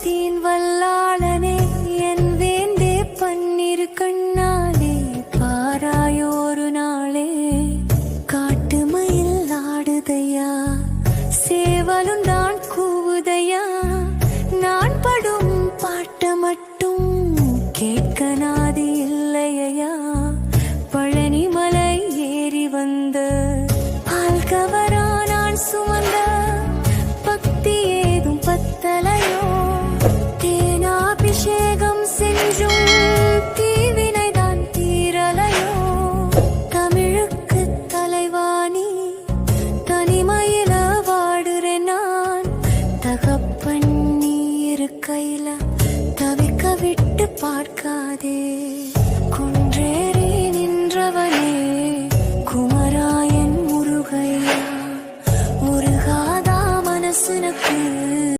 உள்ளத்தின் வல்லாளனே என் வேண்டே பன்னிரு கண்ணாலே பாராயோரு நாளே காட்டு மயில் ஆடுதையா சேவலுந்தான் கூவுதையா நான் படும் பாட்ட மட்டும் கேட்க நாதி இல்லையா பழனி மலை ஏறி வந்த பால்கவரா நான் சுமந்த பக்தி ஏதும் பத்தலையோ தேனாபிஷேகம் செஞ்சும் தீவினைதான் தீரலையோ தமிழுக்கு தலைவாணி தனிமையில வாடுறேன் நான் தகப்பன் நீ இருக்கையில தவிக்க விட்டு பார்க்காதே குன்றேறி நின்றவனே குமராயன் முருகையா முருகாதா மனசுனக்கு